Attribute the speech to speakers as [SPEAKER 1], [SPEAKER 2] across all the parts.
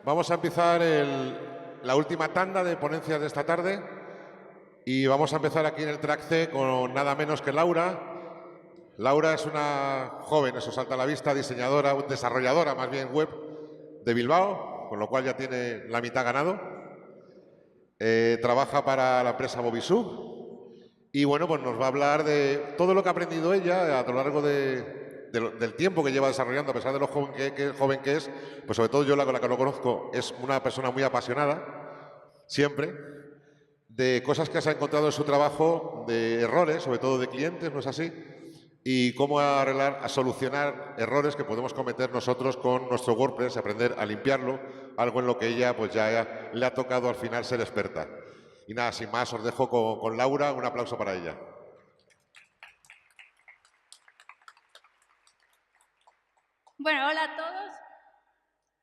[SPEAKER 1] Vamos a empezar la última tanda de ponencias de esta tarde y vamos a empezar aquí en el track C con nada menos que Laura. Laura es una joven, eso salta a la vista, diseñadora, desarrolladora más bien web de Bilbao, con lo cual ya tiene la mitad ganado. Trabaja para la empresa Movisub y bueno, pues nos va a hablar de todo lo que ha aprendido ella a lo largo del tiempo que lleva desarrollando, a pesar de lo joven que es, pues sobre todo yo la que lo conozco es una persona muy apasionada, siempre, de cosas que se ha encontrado en su trabajo, de errores, sobre todo de clientes, ¿no es así? Y cómo a solucionar errores que podemos cometer nosotros con nuestro WordPress, aprender a limpiarlo, algo en lo que ella pues ya le ha tocado al final ser experta. Y nada, sin más, os dejo con Laura, un aplauso para ella.
[SPEAKER 2] Bueno, hola a todos.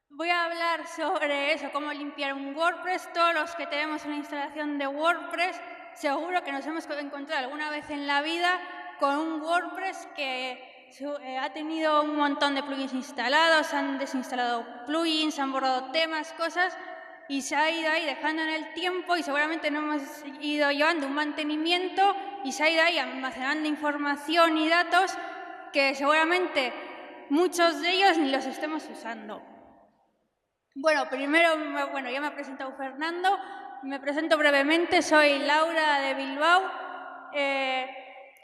[SPEAKER 2] Voy a hablar sobre eso, cómo limpiar un WordPress. Todos los que tenemos una instalación de WordPress, seguro que nos hemos encontrado alguna vez en la vida con un WordPress que ha tenido un montón de plugins instalados, han desinstalado plugins, han borrado temas, cosas, y se ha ido ahí dejando en el tiempo y seguramente no hemos ido llevando un mantenimiento y se ha ido ahí almacenando información y datos que seguramente muchos de ellos ni los estemos usando. Bueno, primero, ya me ha presentado Fernando, me presento brevemente, soy Laura de Bilbao.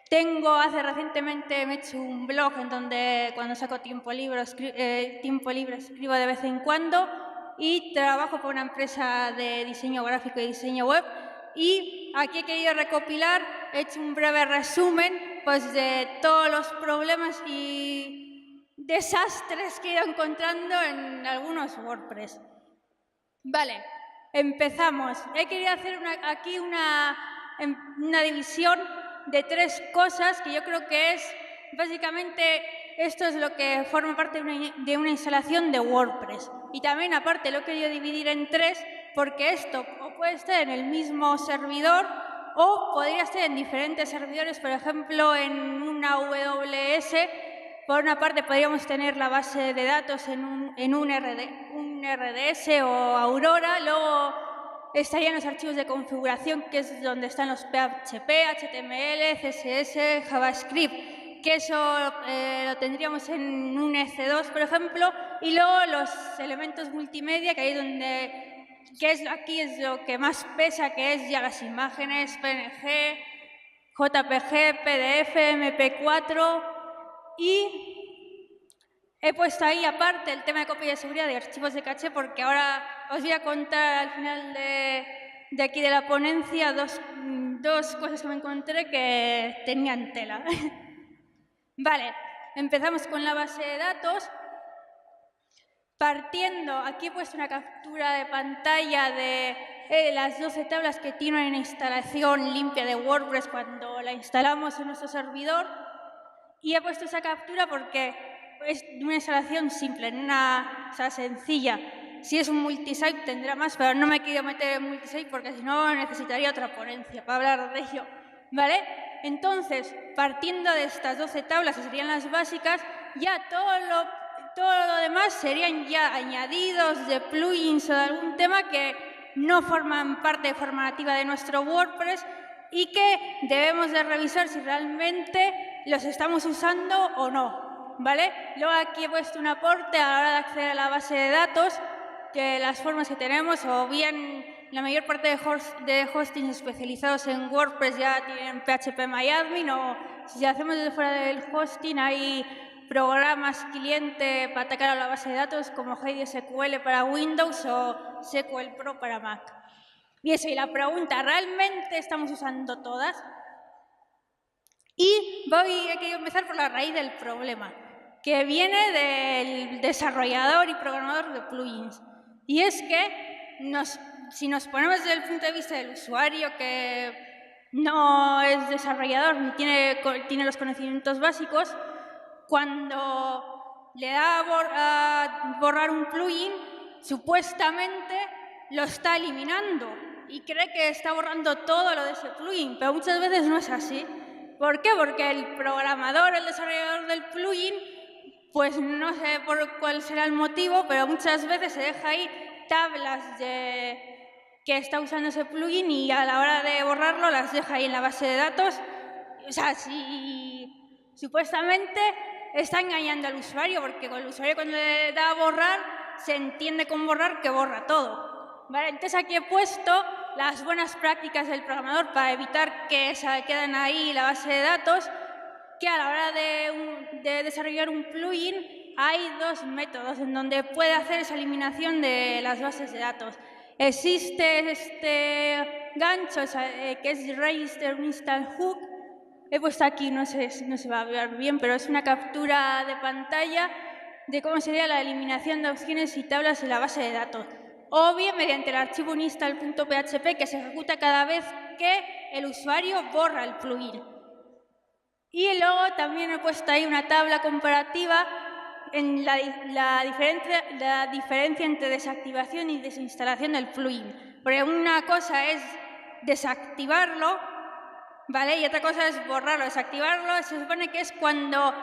[SPEAKER 2] Hace recientemente me he hecho un blog en donde cuando saco tiempo libre escribo de vez en cuando y trabajo para una empresa de diseño gráfico y diseño web. Y aquí he querido recopilar, he hecho un breve resumen pues, de todos los problemas y desastres que he ido encontrando en algunos WordPress. Vale, empezamos. He querido hacer aquí una división de tres cosas que yo creo que es, básicamente, esto es lo que forma parte de una instalación de WordPress. Y también, aparte, lo he querido dividir en tres porque esto o puede estar en el mismo servidor o podría estar en diferentes servidores, por ejemplo, en una AWS. Por una parte, podríamos tener la base de datos en un RDS o Aurora, luego estarían los archivos de configuración, que es donde están los PHP, HTML, CSS, JavaScript, que eso lo tendríamos en un EC2, por ejemplo, y luego los elementos multimedia, que ahí aquí es lo que más pesa, que es ya las imágenes, PNG, JPG, PDF, MP4, y he puesto ahí aparte el tema de copia de seguridad de archivos de caché porque ahora os voy a contar al final de aquí de la ponencia dos cosas que me encontré que tenían tela. Vale, empezamos con la base de datos. Aquí he puesto una captura de pantalla de las 12 tablas que tiene una instalación limpia de WordPress cuando la instalamos en nuestro servidor. Y he puesto esa captura porque es una instalación simple, sencilla. Si es un multisite tendrá más, pero no me he querido meter en multisite porque si no necesitaría otra ponencia para hablar de ello. ¿Vale? Entonces, partiendo de estas 12 tablas, que serían las básicas, ya todo lo demás serían ya añadidos de plugins o de algún tema que no forman parte de forma nativa de nuestro WordPress y que debemos de revisar si realmente los estamos usando o no, ¿vale? Luego aquí he puesto un aporte a la hora de acceder a la base de datos, que las formas que tenemos, o bien la mayor parte de hostings especializados en WordPress ya tienen PHPMyAdmin, o si hacemos desde fuera del hosting hay programas cliente para atacar a la base de datos como HeidiSQL para Windows o SQL Pro para Mac. Y eso, y la pregunta, ¿realmente estamos usando todas? Y he querido empezar por la raíz del problema, que viene del desarrollador y programador de plugins. Y es que si nos ponemos desde el punto de vista del usuario, que no es desarrollador ni tiene los conocimientos básicos, cuando le da a borrar un plugin, supuestamente lo está eliminando y cree que está borrando todo lo de ese plugin, pero muchas veces no es así. ¿Por qué? Porque el programador, el desarrollador del plugin, pues no sé por cuál será el motivo, pero muchas veces se deja ahí tablas que está usando ese plugin y a la hora de borrarlo las deja ahí en la base de datos. O sea, supuestamente está engañando al usuario, porque con el usuario cuando le da a borrar, se entiende con borrar que borra todo. ¿Vale? Entonces aquí he puesto las buenas prácticas del programador para evitar que se queden ahí en la base de datos, que a la hora de desarrollar un plugin hay dos métodos en donde puede hacer esa eliminación de las bases de datos. Existe este gancho que es Register Install Hook. He puesto aquí, no sé si no se va a ver bien, pero es una captura de pantalla de cómo sería la eliminación de opciones y tablas en la base de datos. O bien mediante el archivo uninstall.php que se ejecuta cada vez que el usuario borra el plugin. Y luego también he puesto ahí una tabla comparativa en la diferencia entre desactivación y desinstalación del plugin. Porque una cosa es desactivarlo, ¿vale? Y otra cosa es borrarlo. Desactivarlo se supone que es cuando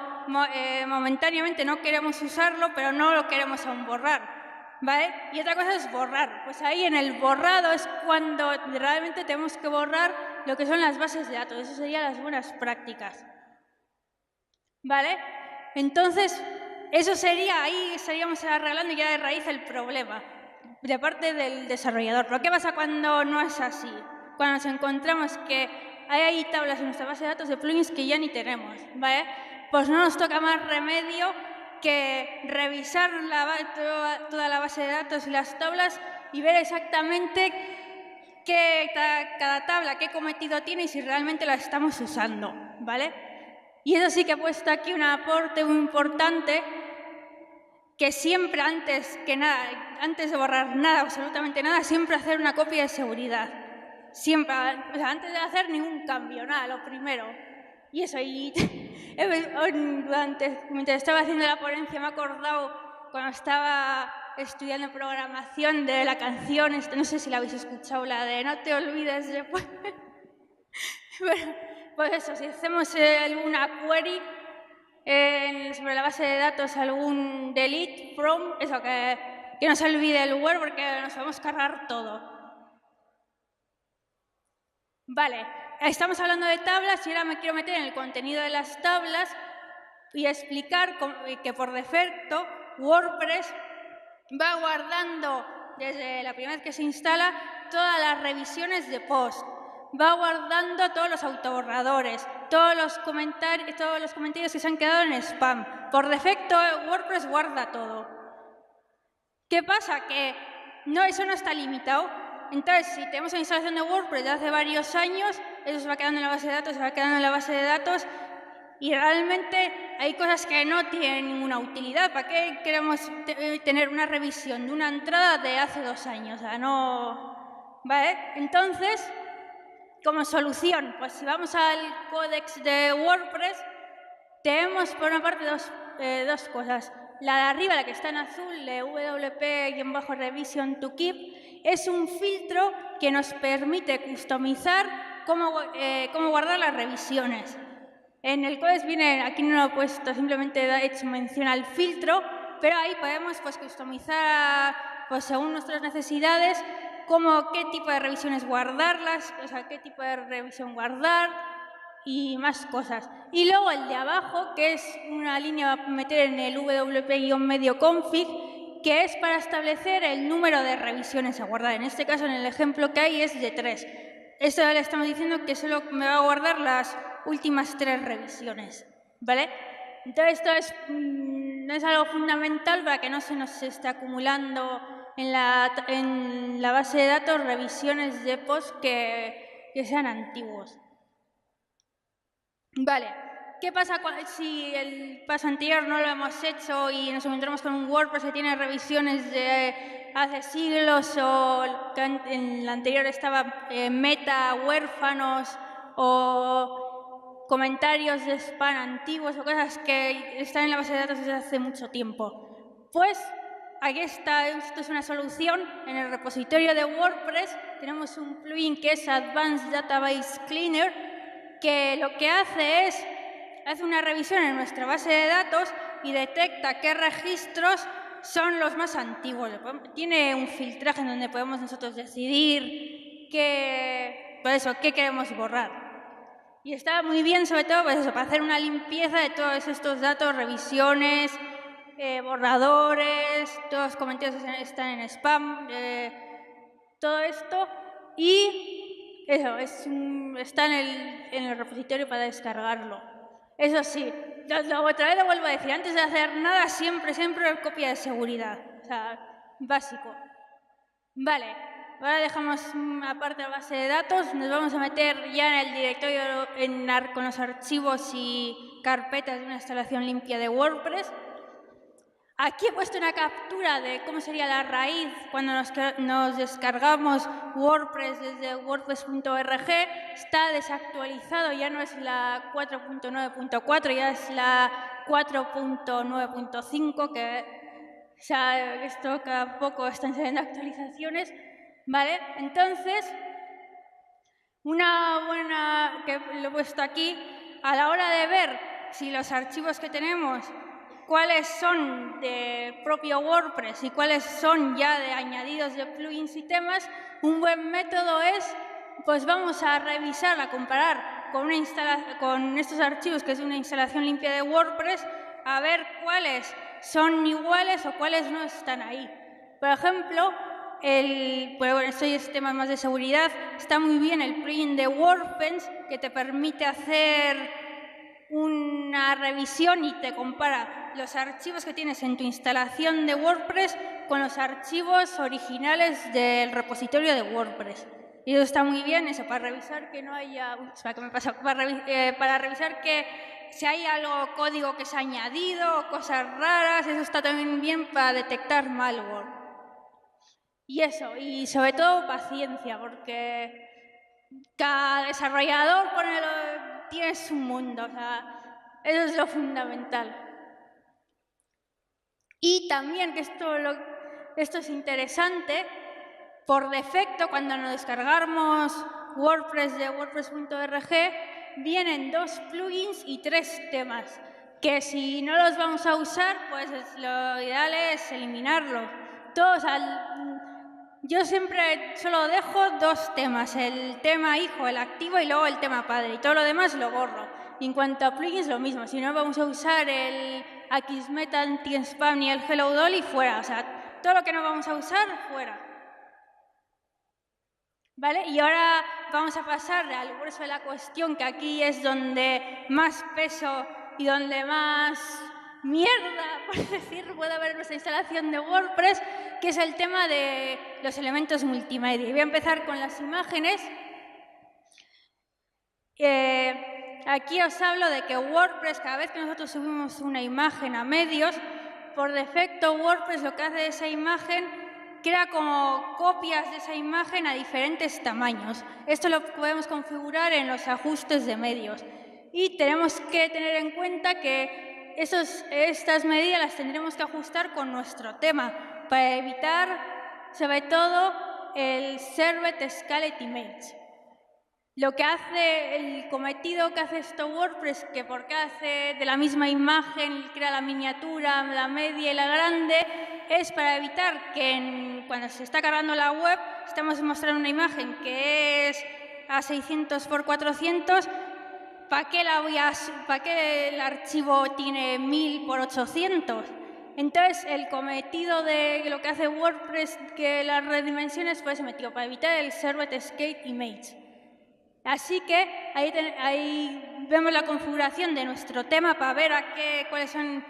[SPEAKER 2] momentáneamente no queremos usarlo, pero no lo queremos aún borrar, ¿vale? Y otra cosa es borrar. Pues ahí en el borrado es cuando realmente tenemos que borrar lo que son las bases de datos. Eso serían las buenas prácticas, ¿vale? Entonces, eso sería, ahí estaríamos arreglando ya de raíz el problema de parte del desarrollador. Pero ¿qué pasa cuando no es así? Cuando nos encontramos que hay tablas en nuestra base de datos de plugins que ya ni tenemos, ¿vale? Pues no nos toca más remedio que revisar toda la base de datos y las tablas y ver exactamente cada tabla, qué cometido tiene y si realmente la estamos usando, ¿vale? Y eso sí que he puesto aquí un aporte muy importante, que siempre antes de borrar nada, absolutamente nada, siempre hacer una copia de seguridad. Siempre, o sea, antes de hacer ningún cambio, nada, lo primero. Y eso, mientras estaba haciendo la ponencia me he acordado cuando estaba estudiando programación de la canción, no sé si la habéis escuchado, la de No te olvides de... Bueno, pues eso, si hacemos alguna query sobre la base de datos, algún delete from, eso, que no se olvide el word porque nos vamos a cargar todo. Vale, estamos hablando de tablas y ahora me quiero meter en el contenido de las tablas y explicar que por defecto WordPress va guardando desde la primera vez que se instala todas las revisiones de post, va guardando todos los autoborradores, todos los comentarios que se han quedado en spam. Por defecto WordPress guarda todo. ¿Qué pasa? Que eso no está limitado. Entonces, si tenemos una instalación de WordPress de hace varios años, eso se va quedando en la base de datos, se va quedando en la base de datos y realmente hay cosas que no tienen ninguna utilidad. ¿Para qué queremos tener una revisión de una entrada de hace 2 años? O sea, no... ¿Vale? Entonces, como solución, pues si vamos al códex de WordPress, tenemos por una parte dos cosas. La de arriba, la que está en azul, de WP-Revision to Keep, es un filtro que nos permite customizar cómo guardar las revisiones. En el códex viene, aquí no lo he puesto, simplemente he hecho mención al filtro, pero ahí podemos customizar según nuestras necesidades qué tipo de revisiones guardarlas, o sea, qué tipo de revisión guardar y más cosas. Y luego el de abajo, que es una línea a meter en el wp-medio-config, que es para establecer el número de revisiones a guardar. En este caso, en el ejemplo que hay, es de 3. Esto le estamos diciendo que solo me va a guardar las últimas 3 revisiones, ¿vale? Entonces, esto no es algo fundamental para que no se nos esté acumulando en la base de datos revisiones de post que sean antiguos. Vale, ¿qué pasa si el paso anterior no lo hemos hecho y nos encontramos con un WordPress que tiene revisiones de hace siglos o que en la anterior estaba meta, huérfanos o comentarios de spam antiguos o cosas que están en la base de datos desde hace mucho tiempo? Pues aquí está, esto es una solución. En el repositorio de WordPress tenemos un plugin que es Advanced Database Cleaner, que lo que hace una revisión en nuestra base de datos y detecta qué registros son los más antiguos. Tiene un filtraje en donde podemos nosotros decidir qué queremos borrar. Y está muy bien, sobre todo, pues eso, para hacer una limpieza de todos estos datos, revisiones, borradores, todos los comentarios están en spam, todo esto. Y eso, está en el repositorio para descargarlo. Eso sí, otra vez lo vuelvo a decir, antes de hacer nada, siempre copia de seguridad. O sea, básico. Vale. Ahora dejamos aparte la base de datos, nos vamos a meter ya en el directorio con los archivos y carpetas de una instalación limpia de WordPress. Aquí he puesto una captura de cómo sería la raíz cuando nos descargamos WordPress desde wordpress.org. Está desactualizado, ya no es la 4.9.4, ya es la 4.9.5, que esto cada poco están saliendo actualizaciones. ¿Vale? Entonces, una buena, que lo he puesto aquí, a la hora de ver si los archivos que tenemos, cuáles son de propio WordPress y cuáles son ya de añadidos de plugins y temas, un buen método es, pues vamos a revisar, a comparar con estos archivos, que es una instalación limpia de WordPress, a ver cuáles son iguales o cuáles no están ahí. Por ejemplo, esto es temas más de seguridad, está muy bien el plugin de WordFence, que te permite hacer una revisión y te compara los archivos que tienes en tu instalación de WordPress con los archivos originales del repositorio de WordPress. Y eso está muy bien, eso, para revisar que no haya... para revisar que si hay código que se ha añadido o cosas raras, eso está también bien para detectar malware. Y eso, y sobre todo paciencia, porque cada desarrollador tiene su mundo, o sea, eso es lo fundamental. Y también, que esto es interesante, por defecto, cuando nos descargamos WordPress de wordpress.org, vienen 2 plugins y 3 temas, que si no los vamos a usar, pues lo ideal es eliminarlos. Yo siempre solo dejo 2 temas, el tema hijo, el activo, y luego el tema padre, y todo lo demás lo borro. Y en cuanto a plugins, lo mismo. Si no vamos a usar el Akismet Anti-Spam ni el Hello Dolly, fuera. O sea, todo lo que no vamos a usar, fuera. ¿Vale? Y ahora vamos a pasar al grueso de la cuestión, que aquí es donde más peso y donde más mierda, por decir, puede haber en nuestra instalación de WordPress, que es el tema de los elementos multimedia. Y voy a empezar con las imágenes. Aquí os hablo de que WordPress, cada vez que nosotros subimos una imagen a medios, por defecto WordPress lo que hace de esa imagen, crea como copias de esa imagen a diferentes tamaños. Esto lo podemos configurar en los ajustes de medios. Y tenemos que tener en cuenta que estas medidas las tendremos que ajustar con nuestro tema para evitar, sobre todo, el Servlet Scaled Image. Lo que hace, el cometido que hace esto WordPress, que porque hace de la misma imagen, crea la miniatura, la media y la grande, es para evitar que cuando se está cargando la web, estamos mostrando una imagen que es a 600 por 400, ¿para qué el archivo tiene 1000 por 800? Entonces, el cometido de lo que hace WordPress, que las redimensiones, pues se metió para evitar el Servlet Scaled Image. Así que ahí vemos la configuración de nuestro tema para ver cuáles son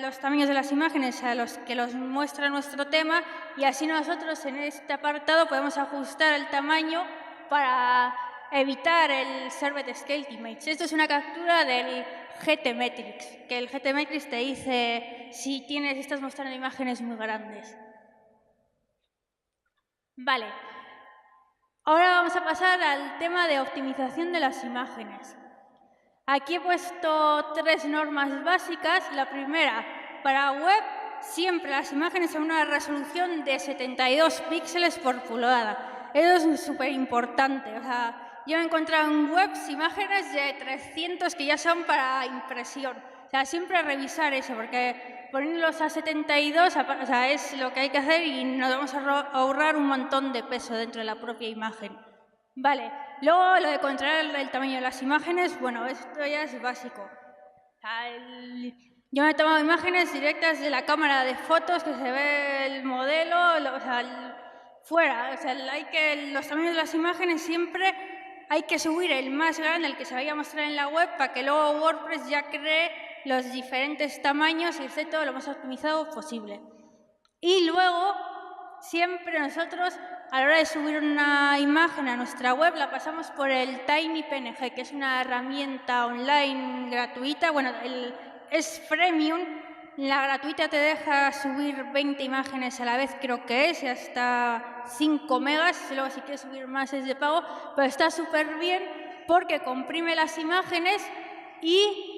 [SPEAKER 2] los tamaños de las imágenes a los que los muestra nuestro tema, y así nosotros en este apartado podemos ajustar el tamaño para evitar el Servlet Scaled Image. Esto es una captura del GTmetrix, que el GTmetrix te dice si estás mostrando imágenes muy grandes. Vale. Ahora vamos a pasar al tema de optimización de las imágenes. Aquí he puesto 3 normas básicas. La primera, para web, siempre las imágenes en una resolución de 72 píxeles por pulgada. Eso es súper importante. O sea, yo he encontrado en webs imágenes de 300 que ya son para impresión. O sea, siempre revisar eso, porque poniéndolos a 72, o sea, es lo que hay que hacer y nos vamos a ahorrar un montón de peso dentro de la propia imagen. Vale, luego lo de controlar el tamaño de las imágenes, bueno, esto ya es básico. O sea, yo me he tomado imágenes directas de la cámara de fotos, que se ve el modelo, o sea, fuera. O sea, los tamaños de las imágenes siempre hay que subir el más grande, el que se vaya a mostrar en la web, para que luego WordPress ya cree los diferentes tamaños y esté todo lo más optimizado posible. Y luego, siempre nosotros, a la hora de subir una imagen a nuestra web, la pasamos por el TinyPNG, que es una herramienta online gratuita. Bueno, es freemium. La gratuita te deja subir 20 imágenes a la vez, creo que es, y hasta 5 megas. Luego, si quieres subir más, es de pago. Pero está súper bien porque comprime las imágenes y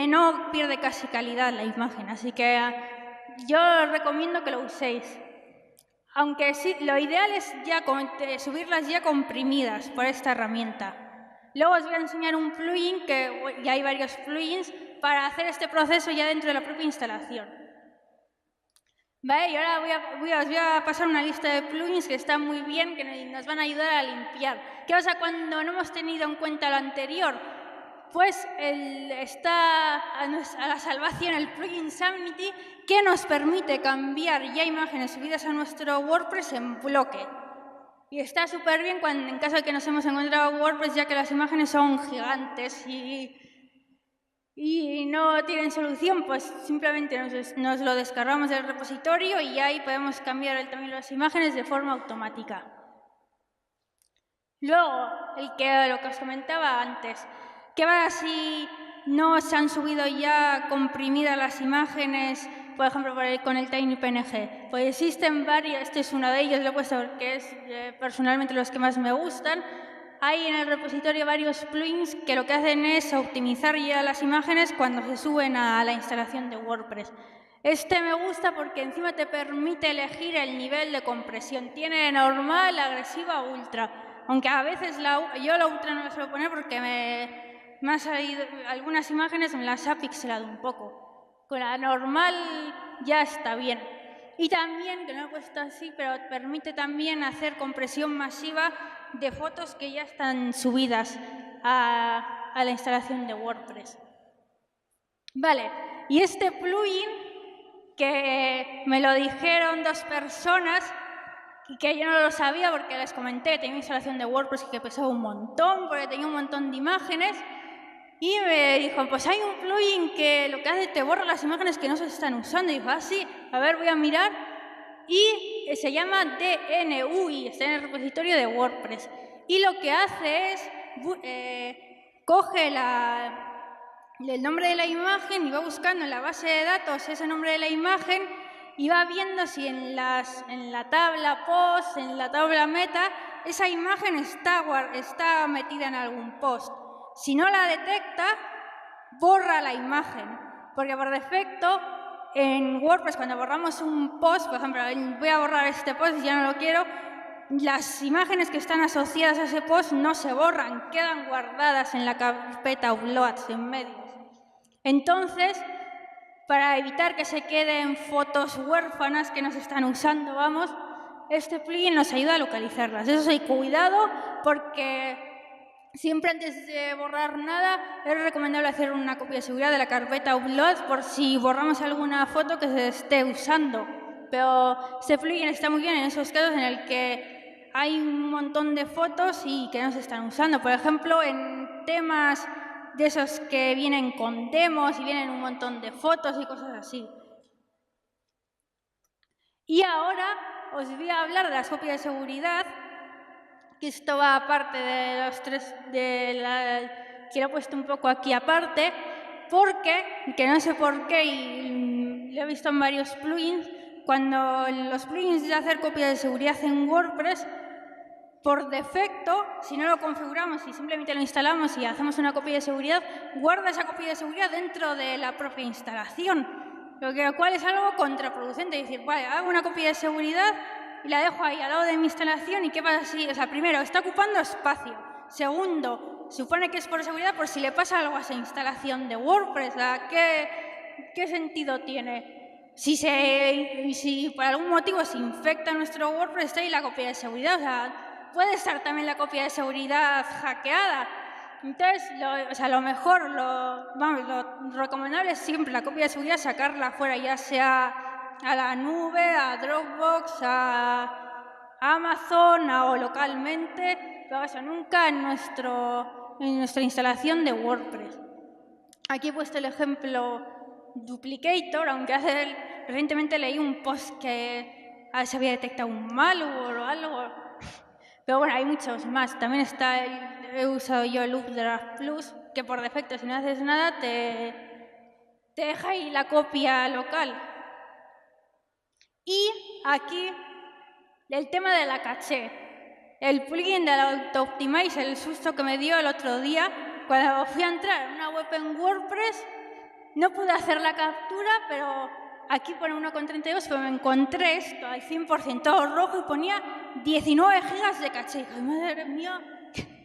[SPEAKER 2] no pierde casi calidad la imagen. Así que yo os recomiendo que lo uséis. Aunque sí, lo ideal es ya subirlas ya comprimidas por esta herramienta. Luego os voy a enseñar un plugin, que ya hay varios plugins, para hacer este proceso ya dentro de la propia instalación. Vale, y ahora os voy a pasar una lista de plugins que están muy bien, que nos van a ayudar a limpiar. ¿Qué pasa cuando no hemos tenido en cuenta lo anterior? Pues está a la salvación el plugin Samnity, que nos permite cambiar ya imágenes subidas a nuestro WordPress en bloque. Y está súper bien en caso de que nos hemos encontrado WordPress, ya que las imágenes son gigantes y no tienen solución, pues simplemente nos lo descargamos del repositorio y ahí podemos cambiar el tamaño de las imágenes de forma automática. Luego, lo que os comentaba antes, ¿qué va si no se han subido ya comprimidas las imágenes, por ejemplo, con el TinyPNG? Pues existen varios, este es uno de ellos, lo he puesto porque es personalmente los que más me gustan. Hay en el repositorio varios plugins que lo que hacen es optimizar ya las imágenes cuando se suben a la instalación de WordPress. Este me gusta porque encima te permite elegir el nivel de compresión. Tiene normal, agresiva, ultra. Aunque a veces yo la ultra no la suelo poner porque me han salido algunas imágenes, me las ha pixelado un poco. Con la normal ya está bien. Y también, que no lo he puesto así, pero permite también hacer compresión masiva de fotos que ya están subidas a la instalación de WordPress. Vale, y este plugin, que me lo dijeron 2 personas y que yo no lo sabía porque les comenté que tenía una instalación de WordPress y que pesaba un montón, porque tenía un montón de imágenes, y me dijo, pues hay un plugin que lo que hace te borra las imágenes que no se están usando. Y dijo, ah, sí, a ver, voy a mirar. Y se llama DNUI, está en el repositorio de WordPress. Y lo que hace es, coge el nombre de la imagen y va buscando en la base de datos ese nombre de la imagen y va viendo si en la tabla post, en la tabla meta, esa imagen está metida en algún post. Si no la detecta, borra la imagen, porque por defecto en WordPress, cuando borramos un post, por ejemplo, voy a borrar este post y ya no lo quiero, las imágenes que están asociadas a ese post no se borran, quedan guardadas en la carpeta Uploads, en medios. Entonces, para evitar que se queden fotos huérfanas que no se están usando, este plugin nos ayuda a localizarlas. Eso sí, cuidado, porque siempre antes de borrar nada es recomendable hacer una copia de seguridad de la carpeta Upload por si borramos alguna foto que se esté usando. Pero este plugin está muy bien en esos casos en el que hay un montón de fotos y que no se están usando. Por ejemplo, en temas de esos que vienen con demos y vienen un montón de fotos y cosas así. Y ahora os voy a hablar de las copias de seguridad, que esto va aparte de los 3, que lo he puesto un poco aquí aparte, porque, que no sé por qué, y lo he visto en varios plugins, cuando los plugins de hacer copias de seguridad en WordPress, por defecto, si no lo configuramos y simplemente lo instalamos y hacemos una copia de seguridad, guarda esa copia de seguridad dentro de la propia instalación, lo cual es algo contraproducente. Es decir, vale, hago una copia de seguridad y la dejo ahí al lado de mi instalación, ¿y qué pasa si? O sea, primero, está ocupando espacio. Segundo, supone que es por seguridad por si le pasa algo a esa instalación de WordPress. ¿Qué ¿qué sentido tiene? Si por algún motivo se infecta nuestro WordPress, está ahí la copia de seguridad. O sea, puede estar también la copia de seguridad hackeada. Entonces, lo mejor, lo recomendable es siempre la copia de seguridad, sacarla fuera, ya sea a la nube, a Dropbox, a Amazon o localmente, pero eso nunca en nuestra instalación de WordPress. Aquí he puesto el ejemplo Duplicator, aunque recientemente leí un post que se había detectado un malware o algo. Pero bueno, hay muchos más. También he usado yo el Updraft Plus, que por defecto, si no haces nada, te deja ahí la copia local. Y aquí, el tema de la caché. El plugin del Auto-Optimize, el susto que me dio el otro día, cuando fui a entrar en una web en WordPress, no pude hacer la captura, pero aquí pone 1,32, pero me encontré esto al 100% todo rojo y ponía 19 gigas de caché. Y dije, madre mía,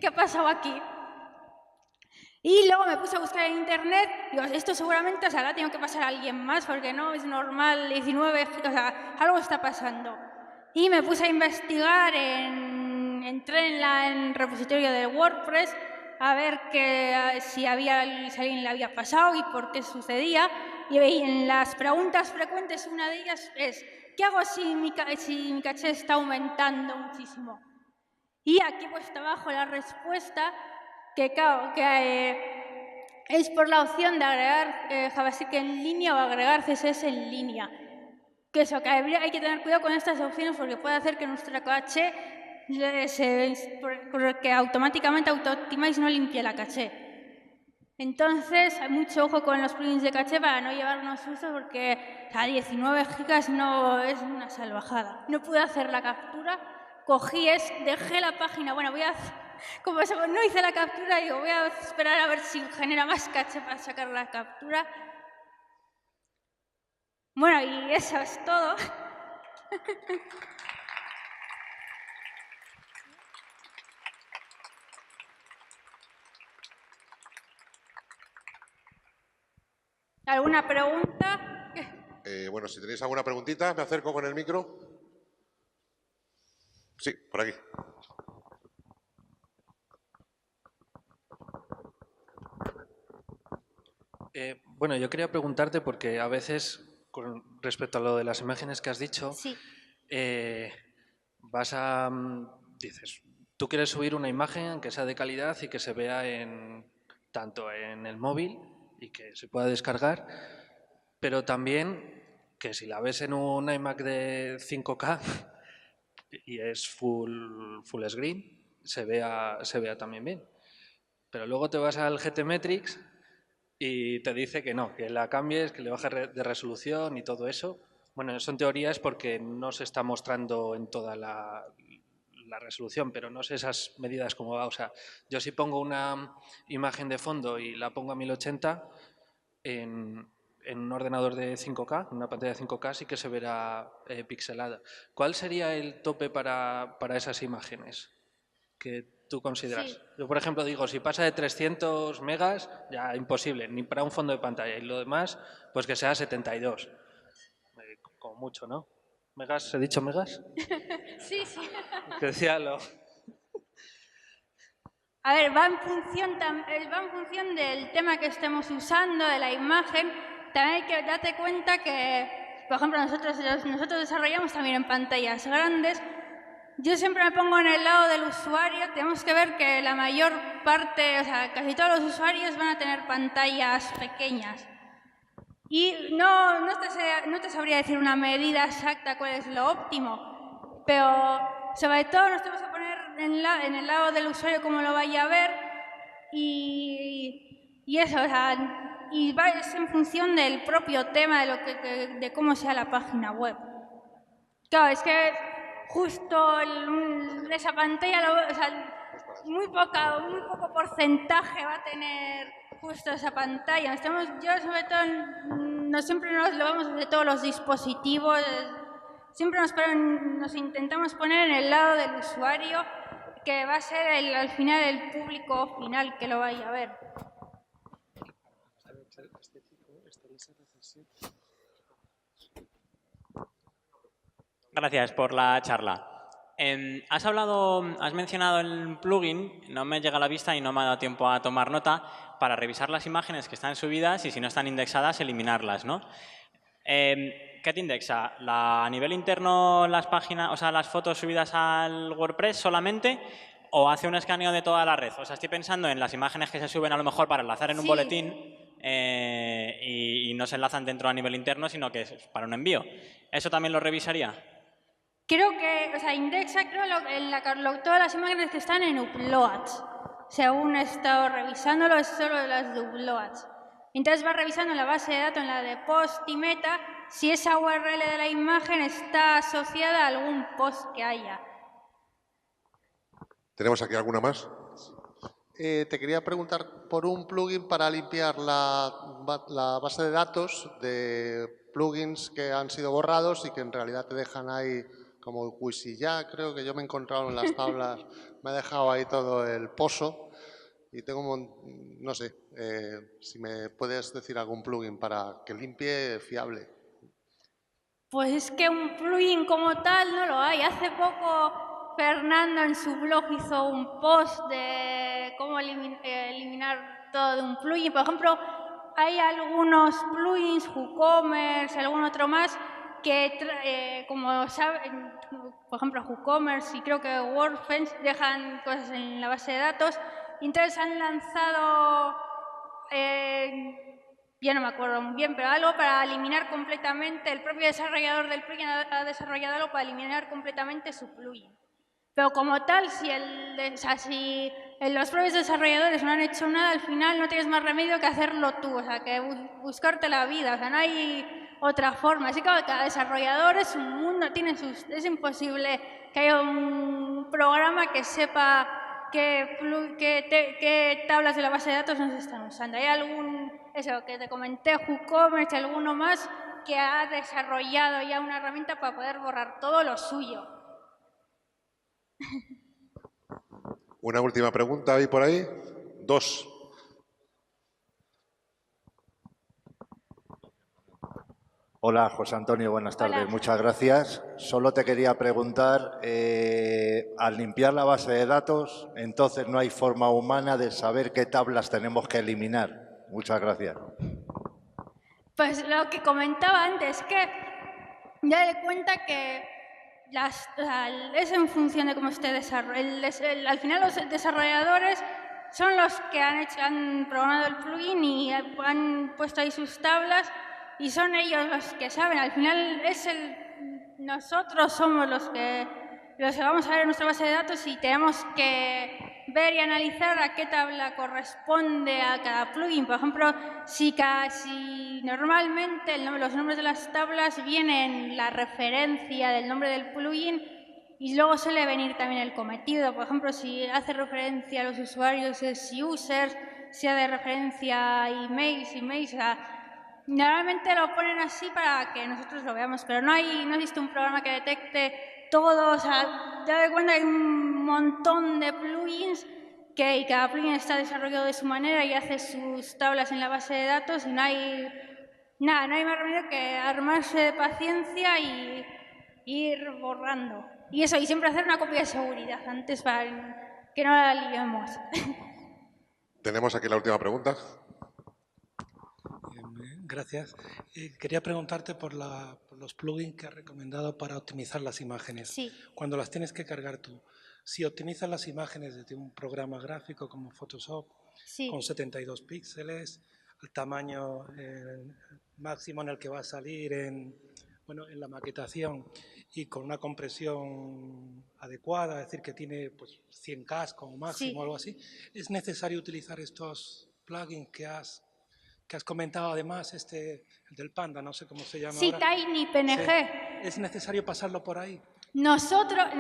[SPEAKER 2] ¿qué ha pasado aquí? Y luego me puse a buscar en internet, digo, esto seguramente, o sea, ahora tengo que pasar a alguien más, porque no es normal, 19 gigas, o sea, algo está pasando. Y me puse a investigar, entré en el repositorio de WordPress, a ver si alguien le había pasado y por qué sucedía. Y en las preguntas frecuentes, una de ellas es, ¿qué hago si mi caché está aumentando muchísimo? Y aquí puesto abajo la respuesta, que es por la opción de agregar JavaScript en línea o agregar CSS en línea. Que eso, que hay que tener cuidado con estas opciones porque puede hacer que nuestra caché que automáticamente Auto-Optimize no limpie la caché. Entonces, hay mucho ojo con los plugins de caché para no llevarnos sustos porque a 19 gigas no es una salvajada. No pude hacer la captura, dejé la página, bueno, como no hice la captura, digo, voy a esperar a ver si genera más caché para sacar la captura. Bueno, y eso es todo. ¿Alguna pregunta?
[SPEAKER 1] Bueno, si tenéis alguna preguntita, me acerco con el micro. Sí, por aquí.
[SPEAKER 3] Bueno, yo quería preguntarte porque a veces, con respecto a lo de las imágenes que has dicho,
[SPEAKER 2] Sí.
[SPEAKER 3] dices, tú quieres subir una imagen que sea de calidad y que se vea tanto en el móvil y que se pueda descargar, pero también que si la ves en un iMac de 5K y es full screen, se vea también bien. Pero luego te vas al GTmetrix y te dice que no, que la cambies, que le bajes de resolución y todo eso. Bueno, eso en teoría es porque no se está mostrando en toda la resolución, pero no sé esas medidas cómo va. O sea, yo si pongo una imagen de fondo y la pongo a 1080 en un ordenador de 5K, una pantalla de 5K, sí que se verá pixelada. ¿Cuál sería el tope para esas imágenes que tú consideras?
[SPEAKER 2] Sí.
[SPEAKER 3] Yo, por ejemplo, digo, si pasa de 300 megas, ya imposible, ni para un fondo de pantalla. Y lo demás, pues que sea 72. Como mucho, ¿no? ¿Megas? ¿He dicho megas?
[SPEAKER 2] Sí, sí.
[SPEAKER 3] Que decía lo...
[SPEAKER 2] A ver, va en función del tema que estemos usando, de la imagen. También hay que darte cuenta que, por ejemplo, nosotros desarrollamos también en pantallas grandes. Yo siempre me pongo en el lado del usuario. Tenemos que ver que la mayor parte, o sea, casi todos los usuarios van a tener pantallas pequeñas. Y no te sabría decir una medida exacta cuál es lo óptimo, pero sobre todo nos tenemos que poner en el lado del usuario como lo vaya a ver y eso, o sea, es en función del propio tema de cómo sea la página web. Claro, es que justo esa pantalla, o sea, muy poco porcentaje va a tener justo esa pantalla. Yo sobre todo, no siempre nos lo vamos de todos los dispositivos, siempre nos intentamos poner en el lado del usuario, que va a ser al final el público final que lo vaya a ver.
[SPEAKER 4] Gracias por la charla. Has mencionado el plugin, no me llega a la vista y no me ha dado tiempo a tomar nota, para revisar las imágenes que están subidas y si no están indexadas, eliminarlas, ¿no? ¿Qué te indexa? ¿A nivel interno las páginas, o sea, las fotos subidas al WordPress solamente o hace un escaneo de toda la red? O sea, estoy pensando en las imágenes que se suben a lo mejor para enlazar en un boletín y no se enlazan dentro a nivel interno, sino que es para un envío. ¿Eso también lo revisaría?
[SPEAKER 2] Creo que, o sea, indexa todas las imágenes que están en uploads. Según he estado revisándolo, es solo las de uploads. Entonces va revisando en la base de datos, en la de post y meta, si esa URL de la imagen está asociada a algún post que haya.
[SPEAKER 1] ¿Tenemos aquí alguna más?
[SPEAKER 5] Te quería preguntar por un plugin para limpiar la base de datos de plugins que han sido borrados y que en realidad te dejan ahí como Wisilla, creo que yo me he encontrado en las tablas, me ha dejado ahí todo el pozo y tengo, no sé, si me puedes decir algún plugin para que limpie fiable.
[SPEAKER 2] Pues es que un plugin como tal no lo hay. Hace poco Fernando en su blog hizo un post de cómo eliminar todo de un plugin. Por ejemplo, hay algunos plugins, WooCommerce, algún otro más, que como saben, por ejemplo, WooCommerce y creo que WordFence dejan cosas en la base de datos. Y entonces han lanzado, ya no me acuerdo muy bien, pero algo para eliminar completamente, el propio desarrollador del plugin ha desarrollado algo para eliminar completamente su plugin. Pero como tal, si los propios desarrolladores no han hecho nada, al final no tienes más remedio que hacerlo tú, o sea, que buscarte la vida, o sea, no hay otra forma. Así que cada desarrollador es un mundo, es imposible que haya un programa que sepa qué tablas de la base de datos no se están usando. Hay algún, eso que te comenté, WooCommerce, alguno más que ha desarrollado ya una herramienta para poder borrar todo lo suyo.
[SPEAKER 1] Una última pregunta, ¿hay por ahí? Dos.
[SPEAKER 6] Hola, José Antonio, buenas tardes.
[SPEAKER 2] Hola.
[SPEAKER 6] Muchas gracias. Solo te quería preguntar, al limpiar la base de datos, entonces no hay forma humana de saber qué tablas tenemos que eliminar. Muchas gracias.
[SPEAKER 2] Pues lo que comentaba antes, que ya de cuenta que es en función de cómo esté desarrollado. Al final los desarrolladores son los que han programado el plugin y han puesto ahí sus tablas y son ellos los que saben. Al final nosotros somos los que vamos a ver en nuestra base de datos y tenemos que ver y analizar a qué tabla corresponde a cada plugin. Por ejemplo, si normalmente los nombres de las tablas vienen la referencia del nombre del plugin y luego suele venir también el cometido. Por ejemplo, si hace referencia a los usuarios es users, si hace referencia a emails, o sea, normalmente lo ponen así para que nosotros lo veamos, pero no existe un programa que detecte todo. O sea, te das cuenta que hay un montón de plugins y cada plugin está desarrollado de su manera y hace sus tablas en la base de datos y no hay más remedio que armarse de paciencia y ir borrando. Y eso, y siempre hacer una copia de seguridad antes para que no la liemos.
[SPEAKER 1] Tenemos aquí la última pregunta.
[SPEAKER 7] Gracias. Quería preguntarte por los plugins que has recomendado para optimizar las imágenes.
[SPEAKER 2] Sí.
[SPEAKER 7] Cuando las tienes que cargar tú, si optimizas las imágenes desde un programa gráfico como Photoshop,
[SPEAKER 2] Sí.
[SPEAKER 7] con 72 píxeles, el tamaño máximo en el que va a salir en la maquetación y con una compresión adecuada, es decir, que tiene pues 100K como máximo o algo así, ¿es necesario utilizar estos plugins que has comentado además, el del Panda, no sé cómo se llama ahora?
[SPEAKER 2] Tiny PNG.
[SPEAKER 7] Sí. ¿Es necesario pasarlo por ahí?
[SPEAKER 2] Nosotros, por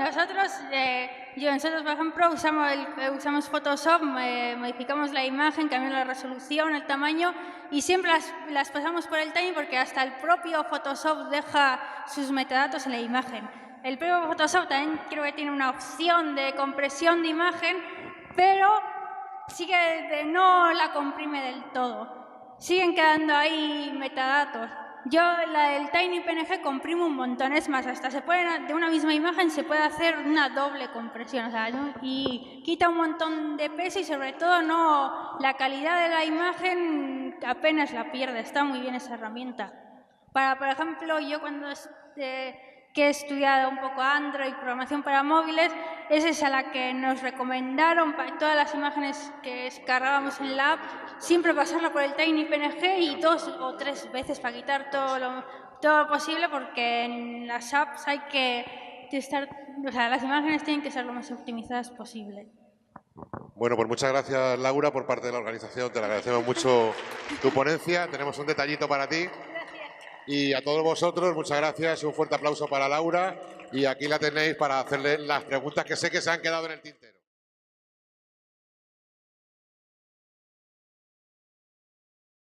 [SPEAKER 2] ejemplo, usamos Photoshop, modificamos la imagen, cambiamos la resolución, el tamaño y siempre las pasamos por el Tiny porque hasta el propio Photoshop deja sus metadatos en la imagen. El propio Photoshop también creo que tiene una opción de compresión de imagen, pero sí que no la comprime del todo. siguen quedando ahí metadatos. Yo la del TinyPNG comprimo un montón, es más, hasta se puede, de una misma imagen se puede hacer una doble compresión, o sea, y quita un montón de peso y sobre todo la calidad de la imagen apenas la pierde, está muy bien esa herramienta. Por ejemplo, yo cuando que he estudiado un poco Android, programación para móviles, es esa la que nos recomendaron para todas las imágenes que descargábamos en la app, siempre pasarla por el TinyPNG y 2 o 3 veces para quitar todo lo posible, porque en las apps hay que estar, o sea, las imágenes tienen que ser lo más optimizadas posible.
[SPEAKER 1] Bueno, pues muchas gracias, Laura, por parte de la organización. Te agradecemos mucho tu ponencia. Tenemos un detallito para ti. Y a todos vosotros, muchas gracias. Un fuerte aplauso para Laura. Y aquí la tenéis para hacerle las preguntas que sé que se han quedado en el tintero.